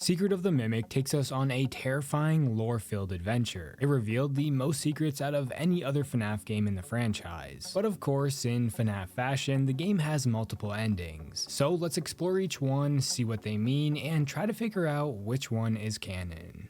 Secret of the Mimic takes us on a terrifying, lore-filled adventure. It revealed the most secrets out of any other FNAF game in the franchise. But of course, in FNAF fashion, the game has multiple endings. So let's explore each one, see what they mean, and try to figure out which one is canon.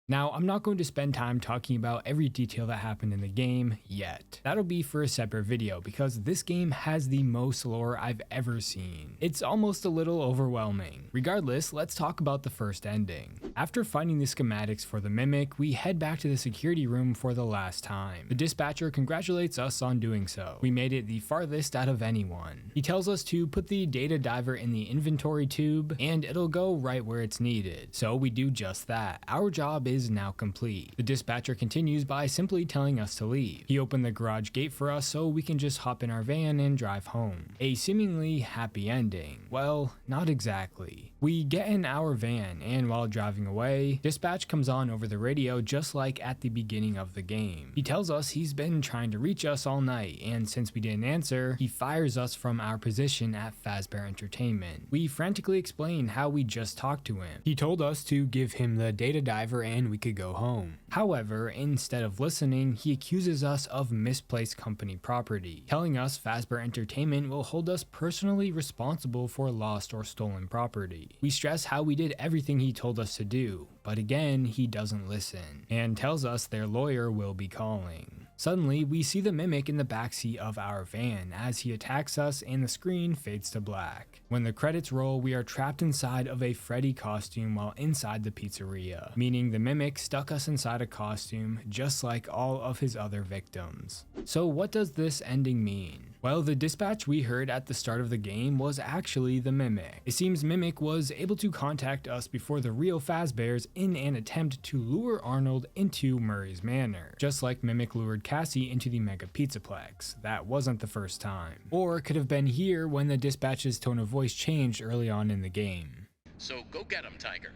Now, I'm not going to spend time talking about every detail that happened in the game yet. That'll be for a separate video because this game has the most lore I've ever seen. It's almost a little overwhelming. Regardless, let's talk about the first ending. After finding the schematics for the Mimic, we head back to the security room for the last time. The dispatcher congratulates us on doing so. We made it the farthest out of anyone. He tells us to put the data diver in the inventory tube and it'll go right where it's needed. So we do just that. Our job is now complete. The dispatcher continues by simply telling us to leave. He opened the garage gate for us so we can just hop in our van and drive home. A seemingly happy ending. Well, not exactly. We get in our van and while driving away, dispatch comes on over the radio just like at the beginning of the game. He tells us he's been trying to reach us all night and since we didn't answer, he fires us from our position at Fazbear Entertainment. We frantically explain how we just talked to him. He told us to give him the data diver and we could go home. However, instead of listening, he accuses us of misplaced company property, telling us Fazbear Entertainment will hold us personally responsible for lost or stolen property. We stress how we did everything he told us to do, but again, he doesn't listen, and tells us their lawyer will be calling. Suddenly, we see the Mimic in the backseat of our van as he attacks us and the screen fades to black. When the credits roll, we are trapped inside of a Freddy costume while inside the pizzeria, meaning the Mimic stuck us inside a costume just like all of his other victims. So what does this ending mean? Well, the dispatch we heard at the start of the game was actually the Mimic. It seems Mimic was able to contact us before the real Fazbears in an attempt to lure Arnold into Murray's Manor, just like Mimic lured Cassie into the Mega Pizzaplex. That wasn't the first time. Or it could have been here when the dispatch's tone of voice changed early on in the game. So go get him, Tiger.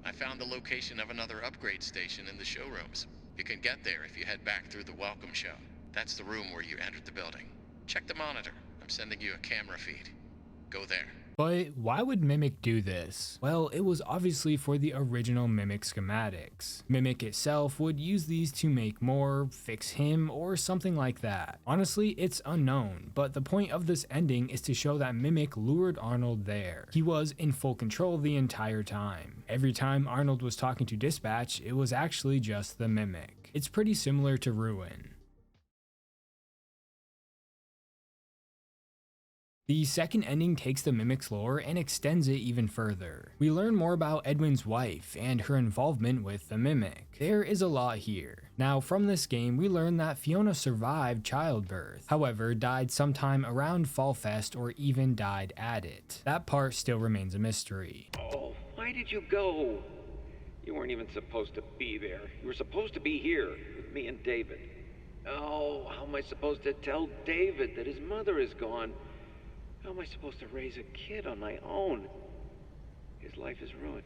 I found the location of another upgrade station in the showrooms. You can get there if you head back through the welcome show. That's the room where you entered the building. Check the monitor. I'm sending you a camera feed. Go there. But why would Mimic do this? Well, it was obviously for the original Mimic schematics. Mimic itself would use these to make more, fix him, or something like that. Honestly, it's unknown, but the point of this ending is to show that Mimic lured Arnold there. He was in full control the entire time. Every time Arnold was talking to Dispatch, it was actually just the Mimic. It's pretty similar to Ruin. The second ending takes the Mimic's lore and extends it even further. We learn more about Edwin's wife and her involvement with the Mimic. There is a lot here. Now, from this game, we learn that Fiona survived childbirth, however, died sometime around Fall Fest or even died at it. That part still remains a mystery. Oh, why did you go? You weren't even supposed to be there. You were supposed to be here with me and David. Oh, how am I supposed to tell David that his mother is gone? How am I supposed to raise a kid on my own? His life is ruined.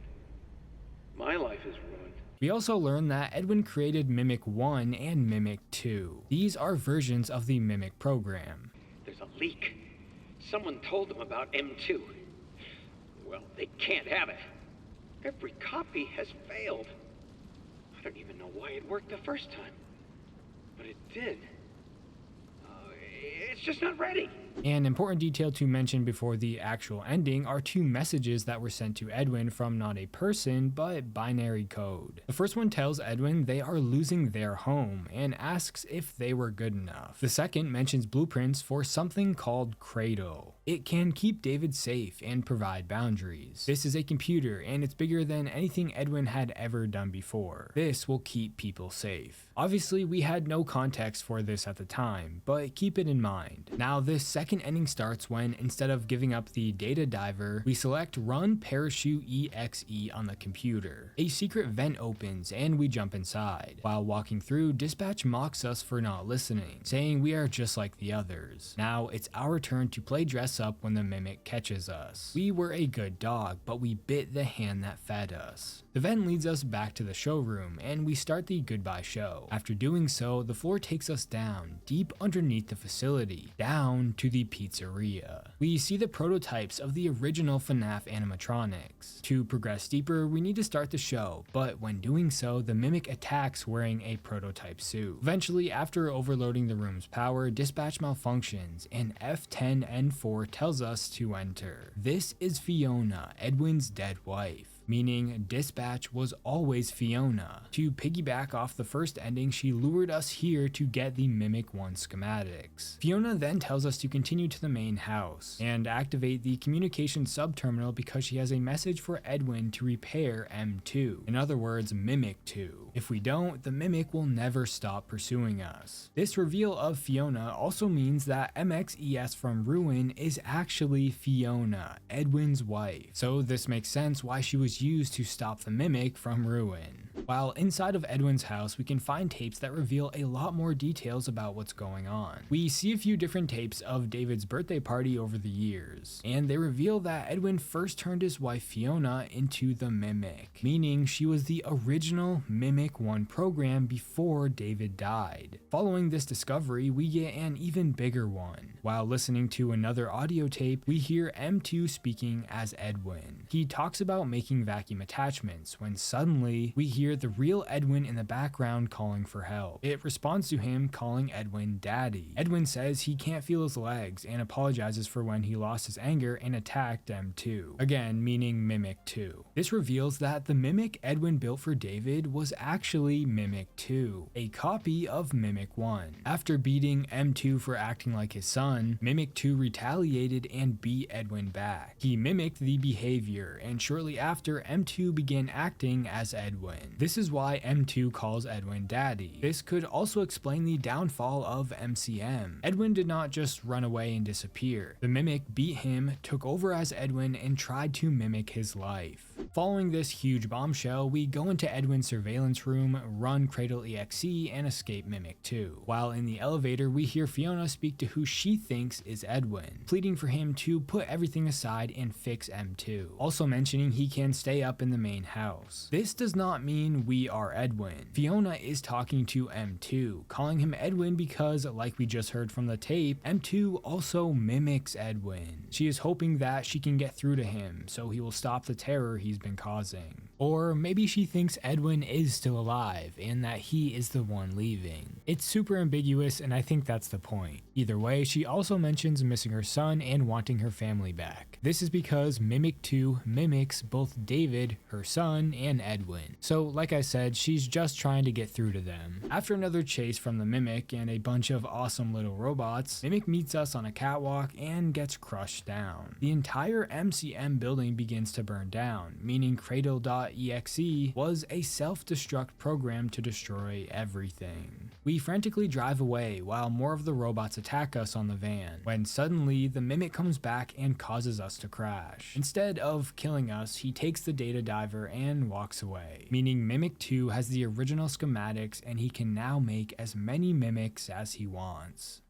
My life is ruined. We also learn that Edwin created Mimic 1 and Mimic 2. These are versions of the Mimic program. There's a leak. Someone told them about M2. Well, they can't have it. Every copy has failed. I don't even know why it worked the first time. But it did. It's just not ready. An important detail to mention before the actual ending are two messages that were sent to Edwin from not a person, but binary code. The first one tells Edwin they are losing their home and asks if they were good enough. The second mentions blueprints for something called Cradle. It can keep David safe and provide boundaries. This is a computer and it's bigger than anything Edwin had ever done before. This will keep people safe. Obviously, we had no context for this at the time, but keep it in mind. Now, this second ending starts when, instead of giving up the data diver, we select Run Parachute EXE on the computer. A secret vent opens and we jump inside. While walking through, Dispatch mocks us for not listening, saying we are just like the others. Now, it's our turn to play dress up when the Mimic catches us. We were a good dog, but we bit the hand that fed us. The vent leads us back to the showroom and we start the goodbye show. After doing so, the floor takes us down, deep underneath the facility, down to the pizzeria. We see the prototypes of the original FNAF animatronics. To progress deeper, we need to start the show, but when doing so, the mimic attacks wearing a prototype suit. Eventually, after overloading the room's power, dispatch malfunctions, and F10N4 tells us to enter. This is Fiona, Edwin's dead wife, meaning dispatch was always Fiona. To piggyback off the first ending, she lured us here to get the Mimic 1 schematics. Fiona then tells us to continue to the main house and activate the communication subterminal because she has a message for Edwin to repair M2, in other words, Mimic 2. If we don't, the Mimic will never stop pursuing us. This reveal of Fiona also means that MXES from Ruin is actually Fiona, Edwin's wife, so this makes sense why she was used to stop the Mimic from Ruin. While inside of Edwin's house, we can find tapes that reveal a lot more details about what's going on. We see a few different tapes of David's birthday party over the years, and they reveal that Edwin first turned his wife Fiona into the Mimic, meaning she was the original Mimic 1 program before David died. Following this discovery, we get an even bigger one. While listening to another audio tape, we hear M2 speaking as Edwin. He talks about making vacuum attachments when suddenly we hear the real Edwin in the background calling for help. It responds to him calling Edwin daddy. Edwin says he can't feel his legs and apologizes for when he lost his anger and attacked M2, again meaning Mimic 2. This reveals that the Mimic Edwin built for David was actually Mimic 2, a copy of Mimic 1. After beating M2 for acting like his son, Mimic 2 retaliated and beat Edwin back. He mimicked the behavior, and shortly after, M2 began acting as Edwin. This is why M2 calls Edwin daddy. This could also explain the downfall of MCM. Edwin did not just run away and disappear. The Mimic beat him, took over as Edwin, and tried to mimic his life. Following this huge bombshell, we go into Edwin's surveillance room, run Cradle EXE, and escape Mimic 2. While in the elevator, we hear Fiona speak to who she thinks is Edwin, pleading for him to put everything aside and fix M2, also mentioning he can stay up in the main house. This does not mean we are Edwin. Fiona is talking to M2, calling him Edwin because, like we just heard from the tape, M2 also mimics Edwin. She is hoping that she can get through to him so he will stop the terror he's been causing. Or maybe she thinks Edwin is still alive and that he is the one leaving. It's super ambiguous, and I think that's the point. Either way, she also mentions missing her son and wanting her family back. This is because Mimic 2 mimics both David, her son, and Edwin. So like I said, she's just trying to get through to them. After another chase from the Mimic and a bunch of awesome little robots, Mimic meets us on a catwalk and gets crushed down. The entire MCM building begins to burn down, meaning Cradle.exe was a self-destruct program to destroy everything. We frantically drive away while more of the robots attack us on the van, when suddenly the Mimic comes back and causes us to crash. Instead of killing us, he takes the data diver and walks away, meaning Mimic 2 has the original schematics and he can now make as many mimics as he wants.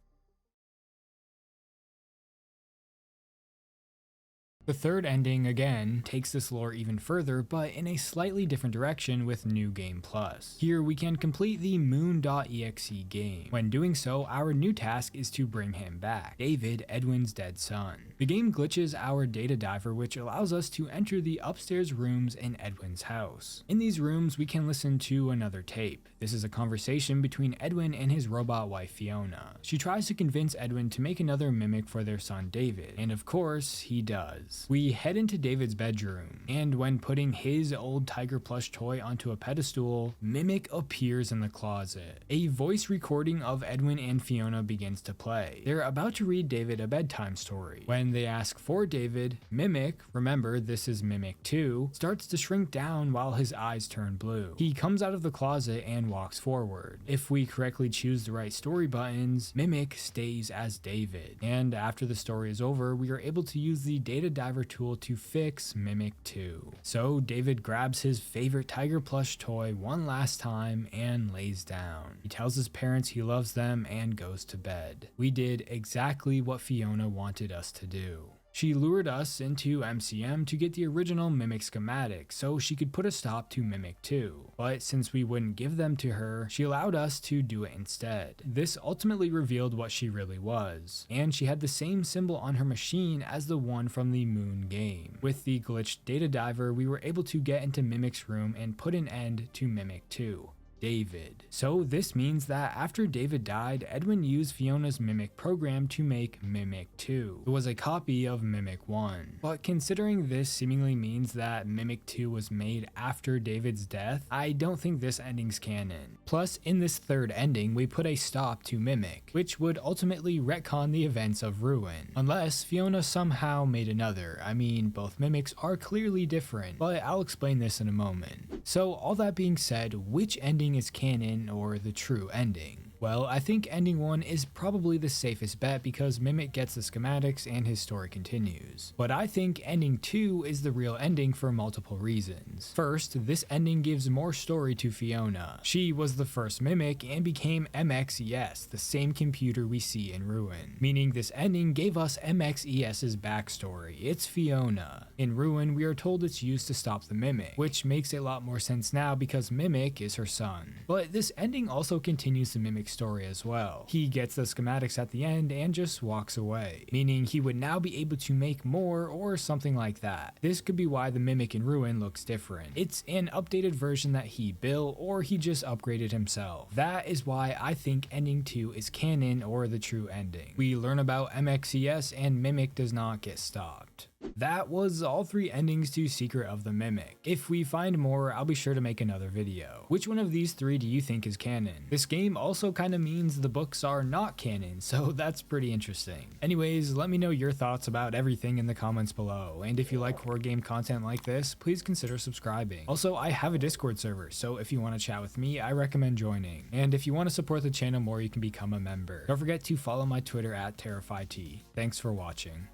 The third ending, again, takes this lore even further, but in a slightly different direction with New Game Plus. Here we can complete the Moon.exe game. When doing so, our new task is to bring him back, David, Edwin's dead son. The game glitches our data diver, which allows us to enter the upstairs rooms in Edwin's house. In these rooms, we can listen to another tape. This is a conversation between Edwin and his robot wife Fiona. She tries to convince Edwin to make another mimic for their son David, and of course, he does. We head into David's bedroom, and when putting his old tiger plush toy onto a pedestal, Mimic appears in the closet. A voice recording of Edwin and Fiona begins to play. They're about to read David a bedtime story. When they ask for David, Mimic, remember this is Mimic 2, starts to shrink down while his eyes turn blue. He comes out of the closet and walks forward. If we correctly choose the right story buttons, Mimic stays as David, and after the story is over, we are able to use the data diver tool to fix Mimic 2. So David grabs his favorite tiger plush toy one last time and lays down. He tells his parents he loves them and goes to bed. We did exactly what Fiona wanted us to do. She lured us into MCM to get the original Mimic schematics so she could put a stop to Mimic 2, but since we wouldn't give them to her, she allowed us to do it instead. This ultimately revealed what she really was, and she had the same symbol on her machine as the one from the Moon game. With the glitched data diver, we were able to get into Mimic's room and put an end to Mimic 2. David. So this means that after David died, Edwin used Fiona's Mimic program to make Mimic 2. It was a copy of Mimic 1. But considering this seemingly means that Mimic 2 was made after David's death, I don't think this ending's canon. Plus, in this third ending, we put a stop to Mimic, which would ultimately retcon the events of Ruin. Unless Fiona somehow made another. I mean, both Mimics are clearly different, but I'll explain this in a moment. So all that being said, which ending is canon or the true ending? Well, I think ending 1 is probably the safest bet because Mimic gets the schematics and his story continues. But I think ending 2 is the real ending for multiple reasons. First, this ending gives more story to Fiona. She was the first Mimic and became MXES, the same computer we see in Ruin. Meaning this ending gave us MXES's backstory. It's Fiona. In Ruin, we are told it's used to stop the Mimic, which makes a lot more sense now because Mimic is her son. But this ending also continues the Mimic story as well. He gets the schematics at the end and just walks away, meaning he would now be able to make more or something like that. This could be why the Mimic in Ruin looks different. It's an updated version that he built or he just upgraded himself. That is why I think ending 2 is canon or the true ending. We learn about MXES and Mimic does not get stopped. That was all 3 endings to Secret of the Mimic. If we find more, I'll be sure to make another video. Which one of these 3 do you think is canon? This game also kinda means the books are not canon, so that's pretty interesting. Anyways, let me know your thoughts about everything in the comments below, and if you like horror game content like this, please consider subscribing. Also, I have a Discord server, so if you want to chat with me, I recommend joining. And if you want to support the channel more, you can become a member. Don't forget to follow my Twitter at TerrifyT. Thanks for watching.